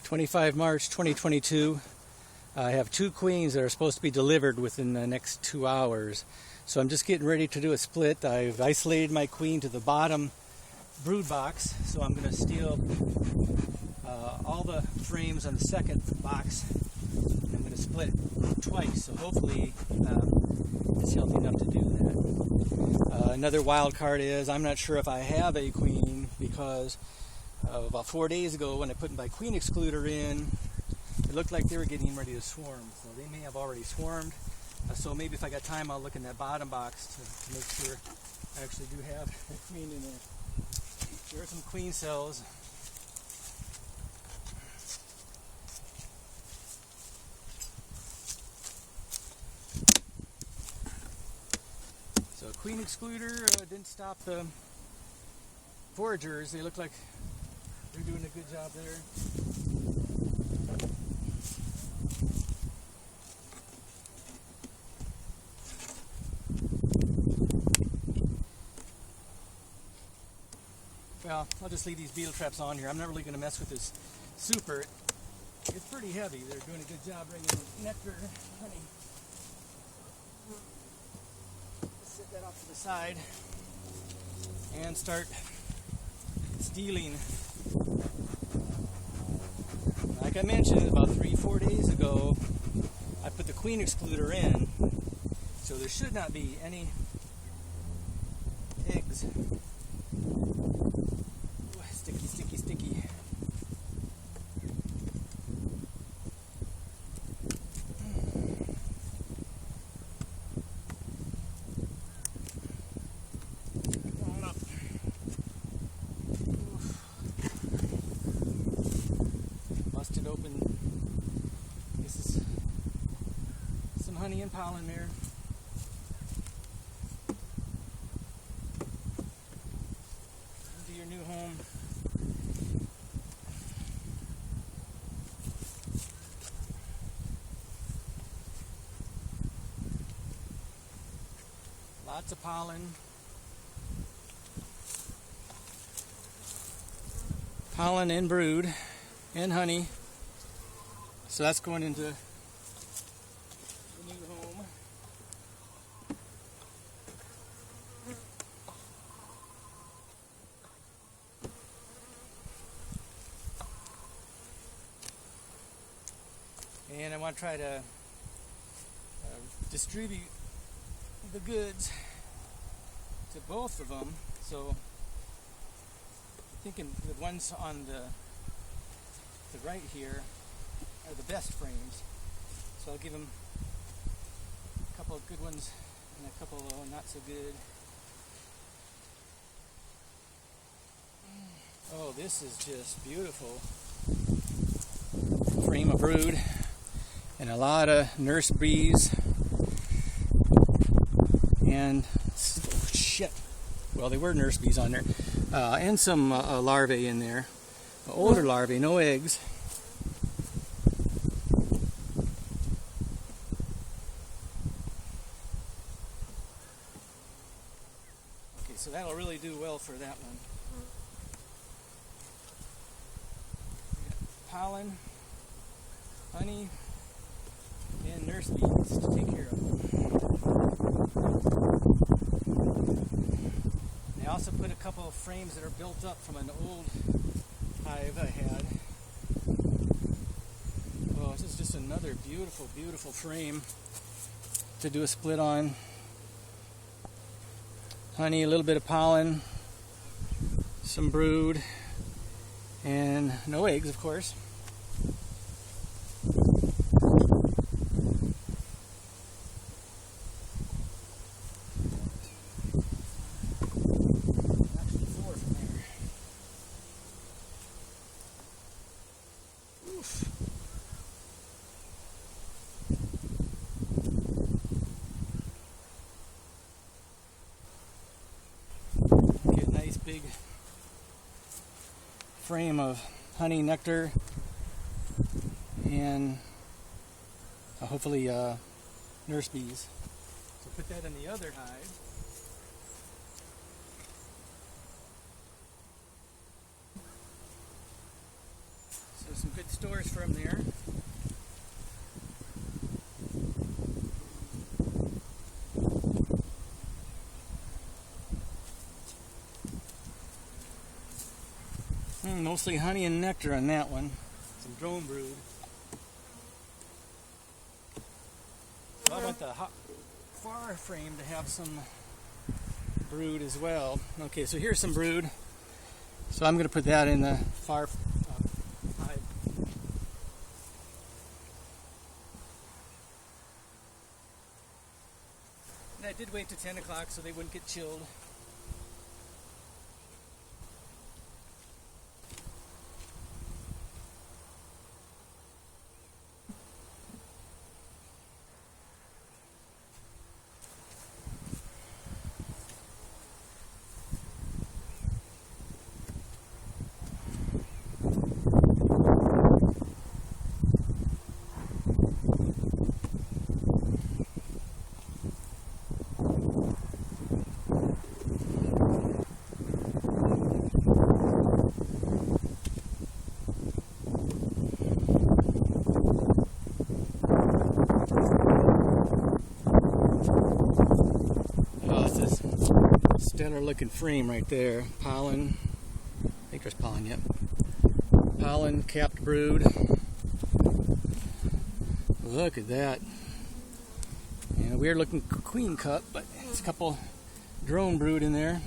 25 March 2022. I have 2 queens that are supposed to be delivered within the next 2 hours. So I'm just getting ready to do a split. I've isolated my queen to the bottom brood box, so I'm going to steal all the frames on the second box. I'm going to split twice, so hopefully it's healthy enough to do that. Another wild card is I'm not sure if I have a queen because about 4 days ago when I put my queen excluder in, it looked like they were getting ready to swarm. So they may have already swarmed. So maybe if I got time, I'll look in that bottom box to make sure I actually do have a queen in there. There are some queen cells. So queen excluder didn't stop the foragers. They look like they're doing a good job there. Well, I'll just leave these beetle traps on here. I'm not really going to mess with this super. It's pretty heavy. They're doing a good job bringing nectar, honey. Set that off to the side and start stealing. Like I mentioned, about 3-4 days ago, I put the queen excluder in, so there should not be any eggs. Sticky, sticky, sticky. Come on up. Busted open. This is some honey and pollen there. Into your new home. Lots of pollen. Pollen and brood and honey. So that's going into the new home. And I want to try to distribute the goods to both of them. So I'm thinking the ones on the right here are the best frames. So I'll give them a couple of good ones and a couple not so good. Oh, this is just beautiful. Frame of brood and a lot of nurse bees. And shit, well, they were nurse bees on there, and some larvae in there, older larvae, no eggs. Okay, so that'll really do well for that one. Pollen, honey, and nurse bees to take care of. I also put a couple of frames that are built up from an old hive I had. Oh, this is just another beautiful, beautiful frame to do a split on. Honey, a little bit of pollen, some brood, and no eggs, of course. Get a nice big frame of honey, nectar, and hopefully nurse bees. So put that in the other hive. So some good stores from there. Mostly honey and nectar on that one. Some drone brood. I want the far frame to have some brood as well. Okay, so here's some brood. So I'm going to put that in the far hive. And I did wait to 10 o'clock so they wouldn't get chilled. Stellar looking frame right there. Pollen. I think there's pollen, yep. Pollen, capped brood. Look at that. And a weird looking queen cup, but it's a couple drone brood in there.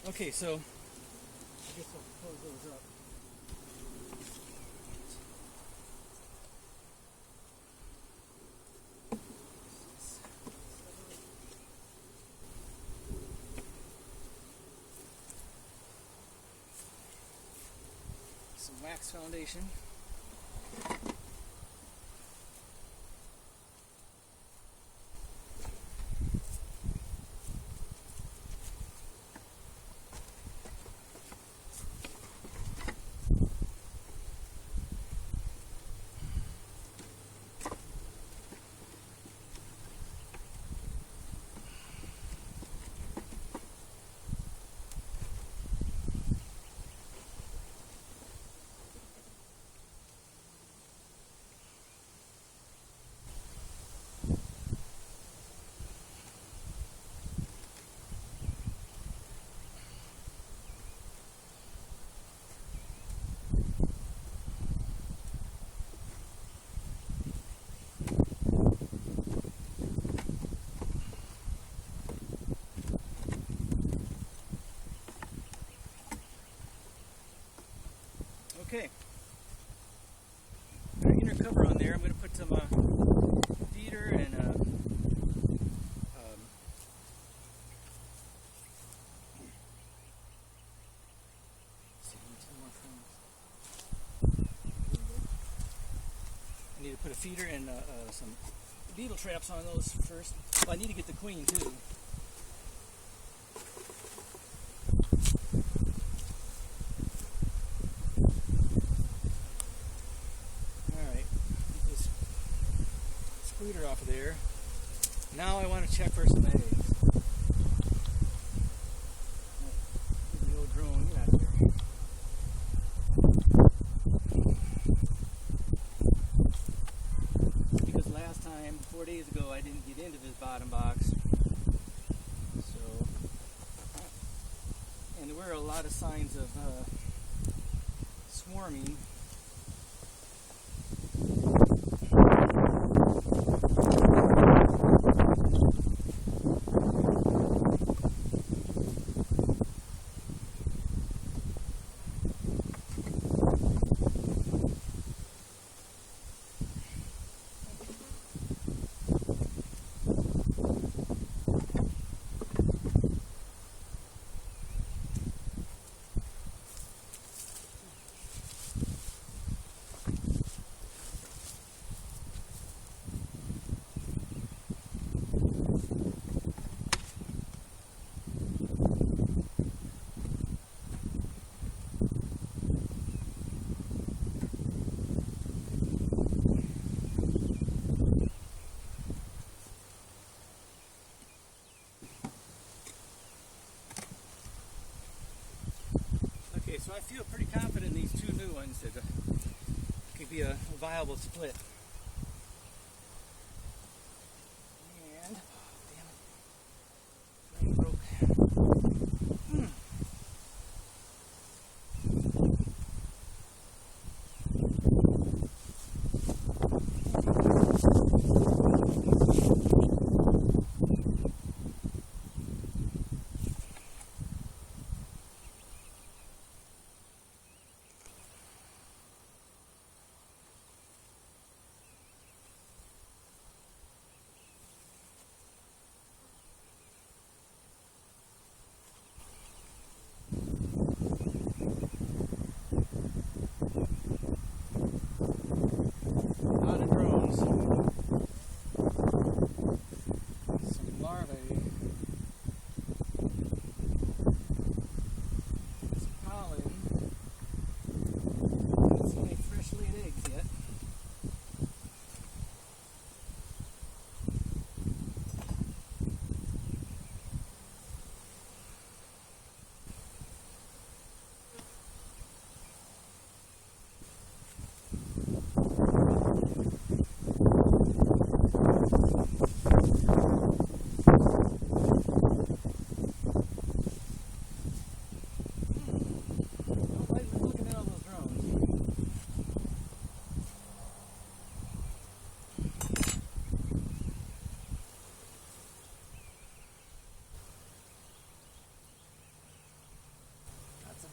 Okay, so I guess I'll close those up. Some wax foundation. Okay, got an inner cover on there. I'm going to put some feeder and I need to put a feeder and some beetle traps on those first. Well, I need to get the queen too. Off of there. Now I want to check for some eggs. The old drone, get out of there. Because last time, 4 days ago, I didn't get into this bottom box. So, and there were a lot of signs of swarming. feel pretty confident in these two new ones that could be a viable split. And, oh, damn it, frame broke.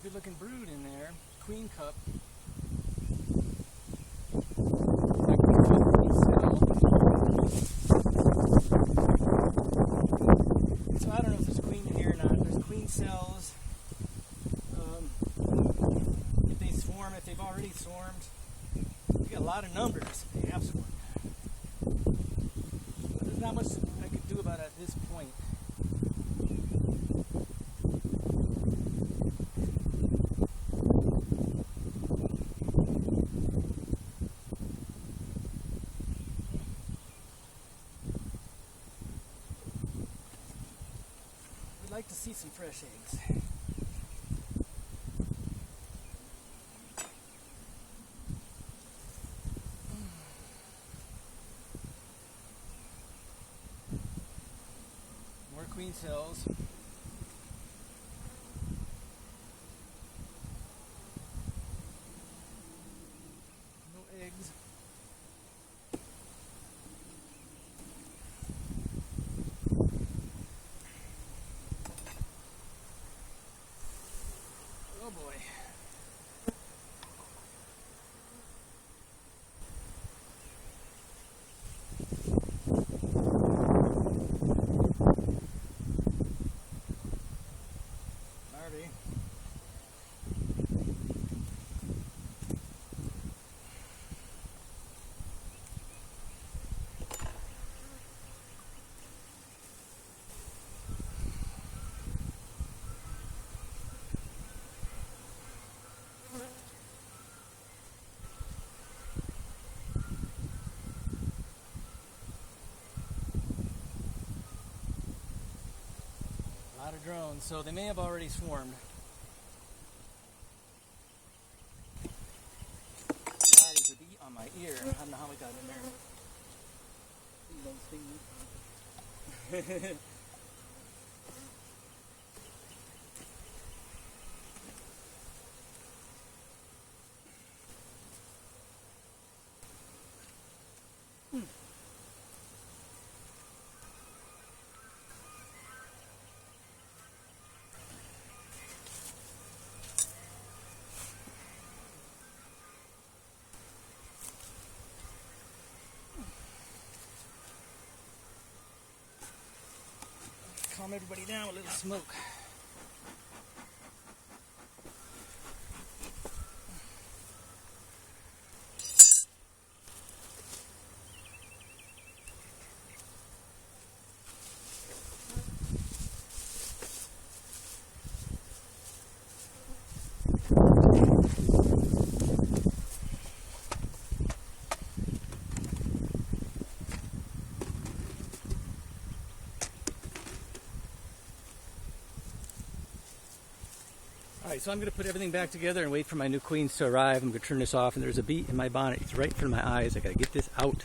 Good looking brood in there. Queen cup. So I don't know if there's queen in here or not. There's queen cells. If they swarm, if they've already swarmed, we got a lot of numbers if they have swarmed. But there's not much I could do about it at this point. Like to see some fresh eggs. More queen cells. No eggs. Oh boy. Larvae. A lot of drones, so they may have already swarmed. God, there's a bee on my ear. I don't know how it got in there. Calm everybody down with a little smoke. Alright, so I'm going to put everything back together and wait for my new queens to arrive. I'm going to turn this off, and there's a bee in my bonnet. It's right in front of my eyes. I got to get this out.